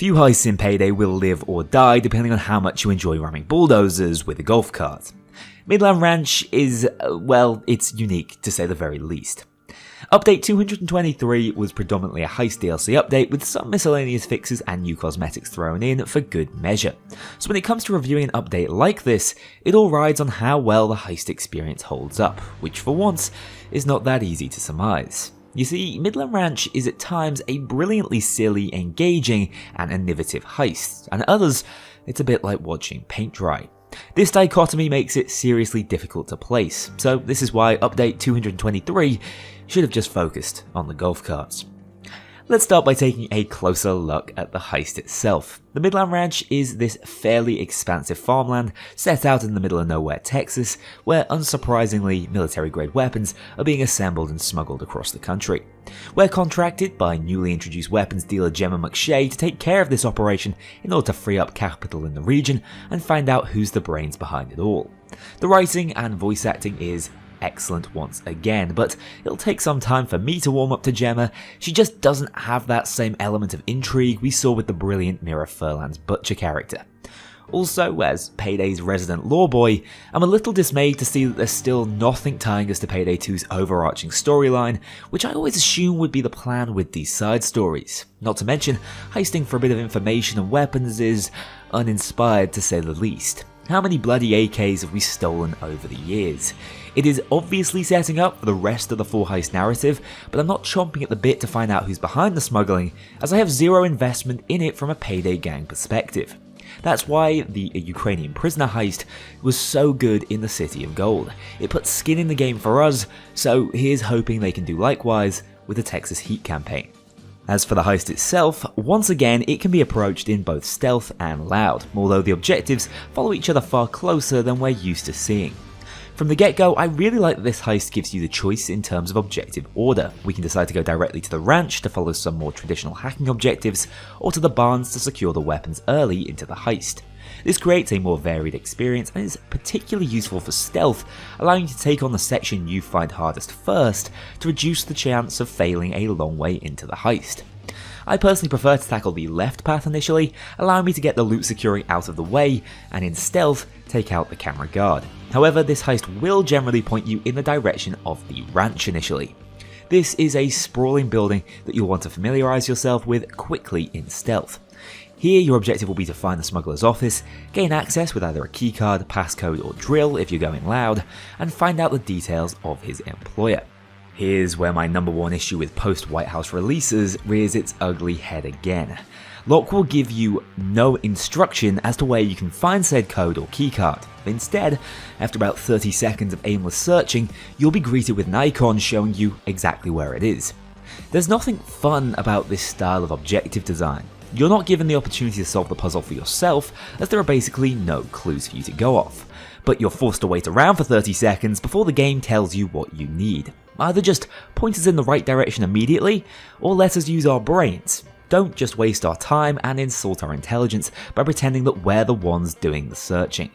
Few heists in Payday will live or die depending on how much you enjoy ramming bulldozers with a golf cart. Midland Ranch is, well, it's unique to say the very least. Update 223 was predominantly a Heist DLC update with some miscellaneous fixes and new cosmetics thrown in for good measure. So when it comes to reviewing an update like this, it all rides on how well the Heist experience holds up, which for once is not that easy to surmise. You see, Midland Ranch is at times a brilliantly silly, engaging, and innovative heist, and at others, it's a bit like watching paint dry. This dichotomy makes it seriously difficult to place, so this is why Update 223 should have just focused on the golf carts. Let's start by taking a closer look at the heist itself. The Midland Ranch is this fairly expansive farmland set out in the middle of nowhere, Texas, where unsurprisingly military-grade weapons are being assembled and smuggled across the country. We're contracted by newly introduced weapons dealer Gemma McShay to take care of this operation in order to free up capital in the region and find out who's the brains behind it all. The writing and voice acting is excellent once again, but it'll take some time for me to warm up to Gemma. She just doesn't have that same element of intrigue we saw with the brilliant Mira Furlan's Butcher character. Also, as Payday's resident law boy, I'm a little dismayed to see that there's still nothing tying us to Payday 2's overarching storyline, which I always assume would be the plan with these side stories. Not to mention, heisting for a bit of information and weapons is uninspired to say the least. How many bloody AKs have we stolen over the years? It is obviously setting up for the rest of the full heist narrative, but I'm not chomping at the bit to find out who's behind the smuggling, as I have zero investment in it from a Payday gang perspective. That's why the Ukrainian prisoner heist was so good in the City of Gold. It put skin in the game for us, so here's hoping they can do likewise with the Texas Heat campaign. As for the heist itself, once again it can be approached in both stealth and loud, although the objectives follow each other far closer than we're used to seeing. From the get-go, I really like that this heist gives you the choice in terms of objective order. We can decide to go directly to the ranch to follow some more traditional hacking objectives, or to the barns to secure the weapons early into the heist. This creates a more varied experience and is particularly useful for stealth, allowing you to take on the section you find hardest first to reduce the chance of failing a long way into the heist. I personally prefer to tackle the left path initially, allowing me to get the loot securing out of the way, and in stealth, take out the camera guard. However, this heist will generally point you in the direction of the ranch initially. This is a sprawling building that you'll want to familiarise yourself with quickly in stealth. Here, your objective will be to find the smuggler's office, gain access with either a keycard, passcode or drill if you're going loud, and find out the details of his employer. Here's where my number one issue with post-White House releases rears its ugly head again. Locke will give you no instruction as to where you can find said code or keycard. Instead, after about 30 seconds of aimless searching, you'll be greeted with an icon showing you exactly where it is. There's nothing fun about this style of objective design. You're not given the opportunity to solve the puzzle for yourself, as there are basically no clues for you to go off. But you're forced to wait around for 30 seconds before the game tells you what you need. Either just point us in the right direction immediately, or let us use our brains. Don't just waste our time and insult our intelligence by pretending that we're the ones doing the searching.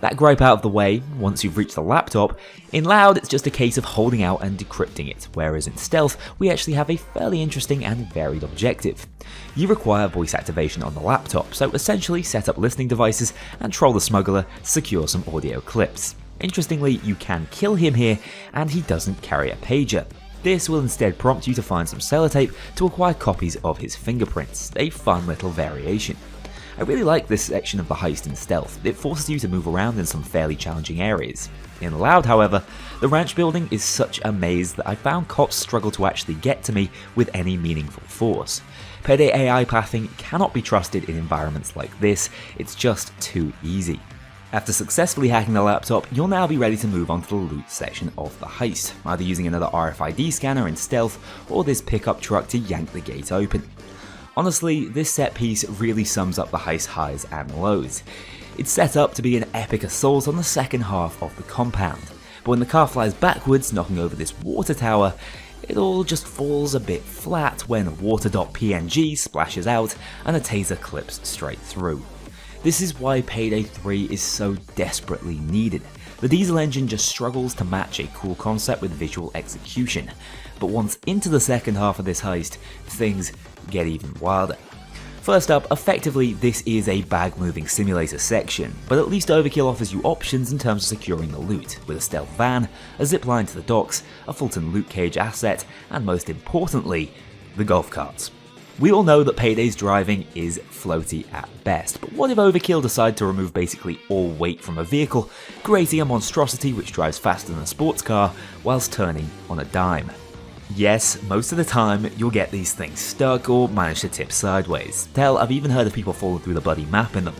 That gripe out of the way, once you've reached the laptop, in loud it's just a case of holding out and decrypting it, whereas in stealth we actually have a fairly interesting and varied objective. You require voice activation on the laptop, so essentially set up listening devices and troll the smuggler to secure some audio clips. Interestingly, you can kill him here, and he doesn't carry a pager. This will instead prompt you to find some sellotape to acquire copies of his fingerprints, a fun little variation. I really like this section of the heist in stealth. It forces you to move around in some fairly challenging areas. In loud, however, the ranch building is such a maze that I found cops struggle to actually get to me with any meaningful force. Payday AI pathing cannot be trusted in environments like this, it's just too easy. After successfully hacking the laptop, you'll now be ready to move on to the loot section of the heist, either using another RFID scanner in stealth or this pickup truck to yank the gate open. Honestly, this set piece really sums up the heist highs and lows. It's set up to be an epic assault on the second half of the compound, but when the car flies backwards, knocking over this water tower, it all just falls a bit flat when water.png splashes out and a taser clips straight through. This is why Payday 3 is so desperately needed. The diesel engine just struggles to match a cool concept with visual execution, but once into the second half of this heist, things get even wilder. First up, effectively this is a bag moving simulator section, but at least Overkill offers you options in terms of securing the loot, with a stealth van, a zipline to the docks, a Fulton loot cage asset, and most importantly, the golf carts. We all know that Payday's driving is floaty at best, but what if Overkill decide to remove basically all weight from a vehicle, creating a monstrosity which drives faster than a sports car whilst turning on a dime? Yes, most of the time you'll get these things stuck or manage to tip sideways. Hell, I've even heard of people falling through the bloody map in them.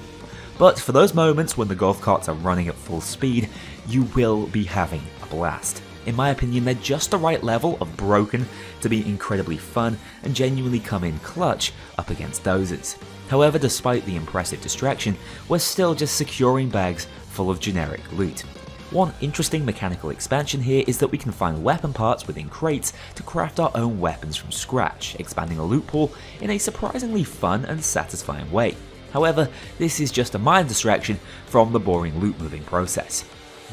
But for those moments when the golf carts are running at full speed, you will be having a blast. In my opinion, they're just the right level of broken to be incredibly fun and genuinely come in clutch up against dozers. However, despite the impressive distraction, we're still just securing bags full of generic loot. One interesting mechanical expansion here is that we can find weapon parts within crates to craft our own weapons from scratch, expanding a loot pool in a surprisingly fun and satisfying way. However, this is just a minor distraction from the boring loot moving process.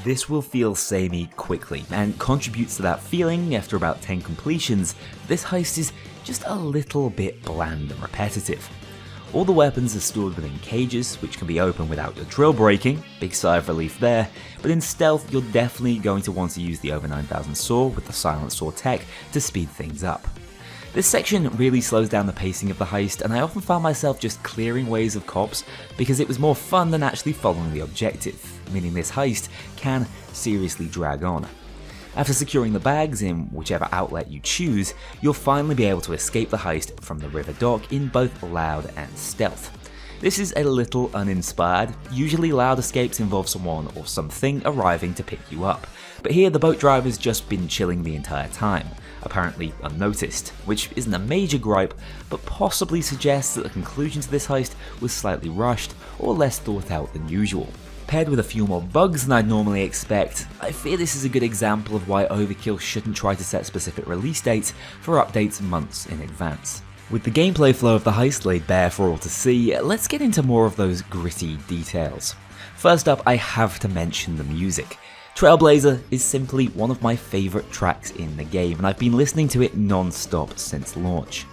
This will feel samey quickly, and contributes to that feeling after about 10 completions. This heist is just a little bit bland and repetitive. All the weapons are stored within cages, which can be opened without your drill breaking, big sigh of relief there, but in stealth you're definitely going to want to use the over 9000 saw with the silent saw tech to speed things up. This section really slows down the pacing of the heist, and I often found myself just clearing waves of cops because it was more fun than actually following the objective, meaning this heist can seriously drag on. After securing the bags in whichever outlet you choose, you'll finally be able to escape the heist from the river dock in both loud and stealth. This is a little uninspired. Usually loud escapes involve someone or something arriving to pick you up, but here the boat driver's just been chilling the entire time, apparently unnoticed, which isn't a major gripe, but possibly suggests that the conclusion to this heist was slightly rushed or less thought out than usual. Paired with a few more bugs than I'd normally expect, I fear this is a good example of why Overkill shouldn't try to set specific release dates for updates months in advance. With the gameplay flow of the heist laid bare for all to see, let's get into more of those gritty details. First up, I have to mention the music. Trailblazer is simply one of my favourite tracks in the game, and I've been listening to it non-stop since launch.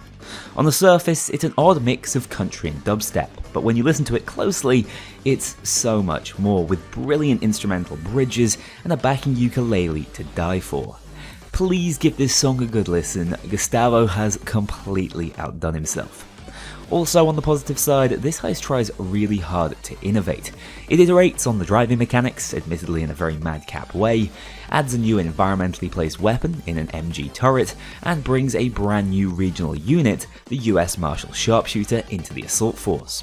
On the surface, it's an odd mix of country and dubstep, but when you listen to it closely, it's so much more, with brilliant instrumental bridges and a backing ukulele to die for. Please give this song a good listen. Gustavo has completely outdone himself. Also, on the positive side, this heist tries really hard to innovate. It iterates on the driving mechanics, admittedly in a very madcap way, adds a new environmentally placed weapon in an MG turret, and brings a brand new regional unit, the US Marshal Sharpshooter, into the assault force.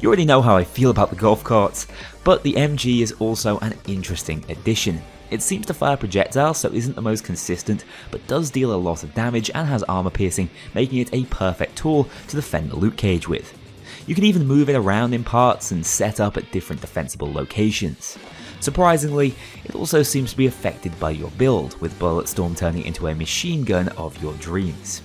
You already know how I feel about the golf carts, but the MG is also an interesting addition. It seems to fire projectiles, so isn't the most consistent, but does deal a lot of damage and has armor piercing, making it a perfect tool to defend the loot cage with. You can even move it around in parts and set up at different defensible locations. Surprisingly, it also seems to be affected by your build, with Bulletstorm turning into a machine gun of your dreams.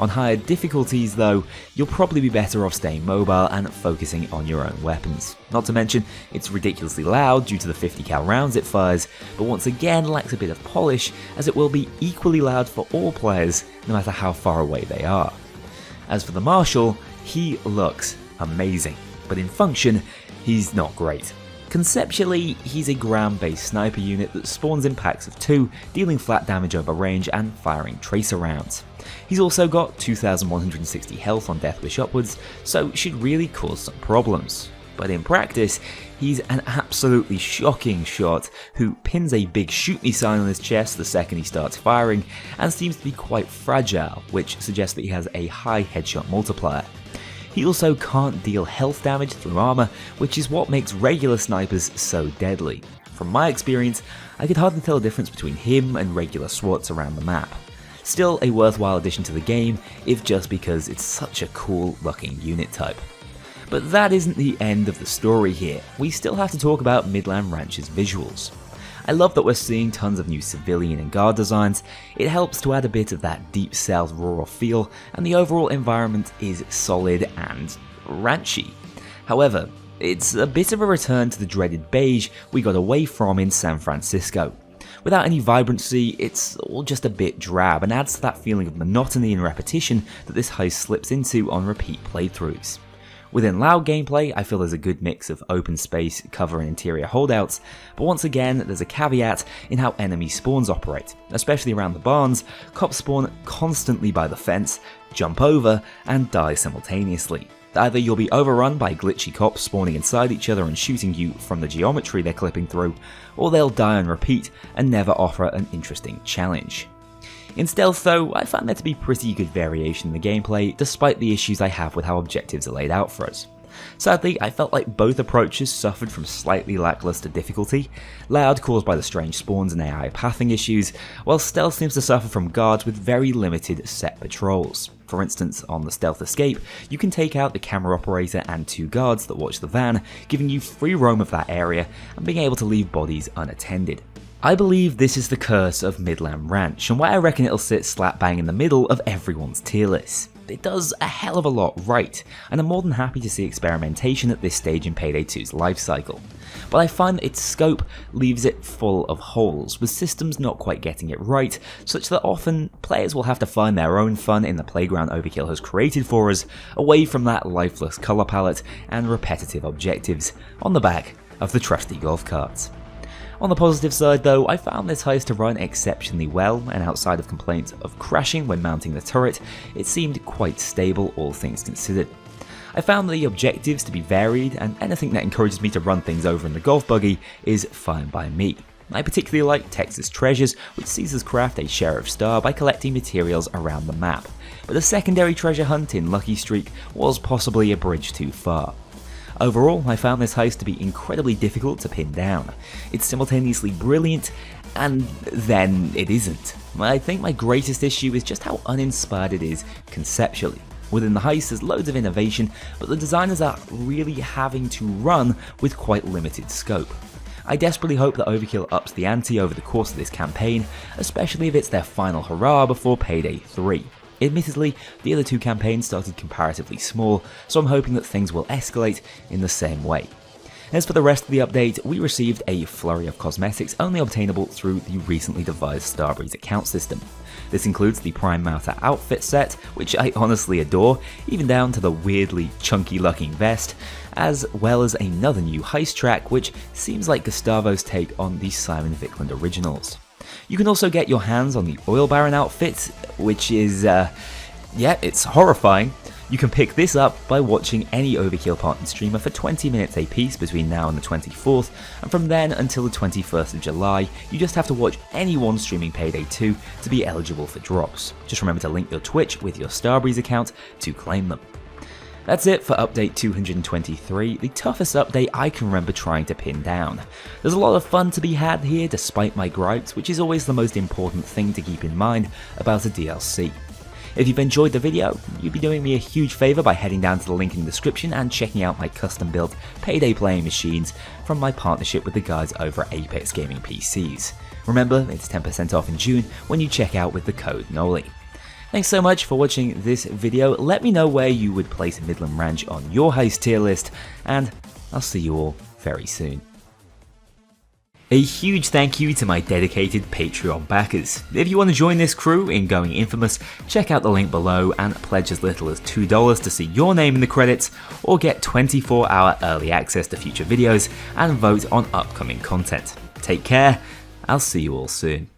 On higher difficulties though, you'll probably be better off staying mobile and focusing on your own weapons. Not to mention, it's ridiculously loud due to the 50 cal rounds it fires, but once again lacks a bit of polish, as it will be equally loud for all players, no matter how far away they are. As for the Marshal, he looks amazing, but in function, he's not great. Conceptually, he's a ground-based sniper unit that spawns in packs of 2, dealing flat damage over range and firing tracer rounds. He's also got 2160 health on Deathwish upwards, so should really cause some problems. But in practice, he's an absolutely shocking shot who pins a big shoot me sign on his chest the second he starts firing, and seems to be quite fragile, which suggests that he has a high headshot multiplier. He also can't deal health damage through armor, which is what makes regular snipers so deadly. From my experience, I could hardly tell the difference between him and regular SWATs around the map. Still a worthwhile addition to the game, if just because it's such a cool looking unit type. But that isn't the end of the story here. We still have to talk about Midland Ranch's visuals. I love that we're seeing tons of new civilian and guard designs. It helps to add a bit of that deep south rural feel, and the overall environment is solid and ranchy. However, it's a bit of a return to the dreaded beige we got away from in San Francisco. Without any vibrancy, it's all just a bit drab and adds to that feeling of monotony and repetition that this heist slips into on repeat playthroughs. Within Loud gameplay, I feel there's a good mix of open space, cover and interior holdouts, but once again there's a caveat in how enemy spawns operate, especially around the barns. Cops spawn constantly by the fence, jump over, and die simultaneously. Either you'll be overrun by glitchy cops spawning inside each other and shooting you from the geometry they're clipping through, or they'll die on repeat and never offer an interesting challenge. In stealth though, I found there to be pretty good variation in the gameplay, despite the issues I have with how objectives are laid out for us. Sadly, I felt like both approaches suffered from slightly lackluster difficulty, Loud caused by the strange spawns and AI pathing issues, while stealth seems to suffer from guards with very limited set patrols. For instance, on the stealth escape, you can take out the camera operator and 2 guards that watch the van, giving you free roam of that area and being able to leave bodies unattended. I believe this is the curse of Midland Ranch, and why I reckon it'll sit slap bang in the middle of everyone's tier list. It does a hell of a lot right, and I'm more than happy to see experimentation at this stage in Payday 2's life cycle. But I find that its scope leaves it full of holes, with systems not quite getting it right, such that often players will have to find their own fun in the playground Overkill has created for us, away from that lifeless colour palette and repetitive objectives, on the back of the trusty golf carts. On the positive side though, I found this heist to run exceptionally well, and outside of complaints of crashing when mounting the turret, it seemed quite stable all things considered. I found the objectives to be varied, and anything that encourages me to run things over in the golf buggy is fine by me. I particularly like Texas Treasures, which sees us craft a Sheriff Star by collecting materials around the map, but the secondary treasure hunt in Lucky Streak was possibly a bridge too far. Overall, I found this heist to be incredibly difficult to pin down. It's simultaneously brilliant, and then it isn't. I think my greatest issue is just how uninspired it is conceptually. Within the heist there's loads of innovation, but the designers are really having to run with quite limited scope. I desperately hope that Overkill ups the ante over the course of this campaign, especially if it's their final hurrah before Payday 3. Admittedly, the other 2 campaigns started comparatively small, so I'm hoping that things will escalate in the same way. As for the rest of the update, we received a flurry of cosmetics only obtainable through the recently devised Starbreeze account system. This includes the Prime Matter outfit set, which I honestly adore, even down to the weirdly chunky looking vest, as well as another new heist track which seems like Gustavo's take on the Simon Vickland originals. You can also get your hands on the Oil Baron outfit, which is, it's horrifying. You can pick this up by watching any Overkill partner streamer for 20 minutes a piece between now and the 24th, and from then until the 21st of July, you just have to watch anyone streaming Payday 2 to be eligible for drops. Just remember to link your Twitch with your Starbreeze account to claim them. That's it for update 223, the toughest update I can remember trying to pin down. There's a lot of fun to be had here despite my gripes, which is always the most important thing to keep in mind about a DLC. If you've enjoyed the video, you'd be doing me a huge favour by heading down to the link in the description and checking out my custom built Payday playing machines from my partnership with the guys over at Apex Gaming PCs. Remember, it's 10% off in June when you check out with the code Kknowley. Thanks so much for watching this video. Let me know where you would place Midland Ranch on your heist tier list, and I'll see you all very soon. A huge thank you to my dedicated Patreon backers. If you want to join this crew in going infamous, check out the link below and pledge as little as $2 to see your name in the credits, or get 24-hour early access to future videos and vote on upcoming content. Take care, I'll see you all soon.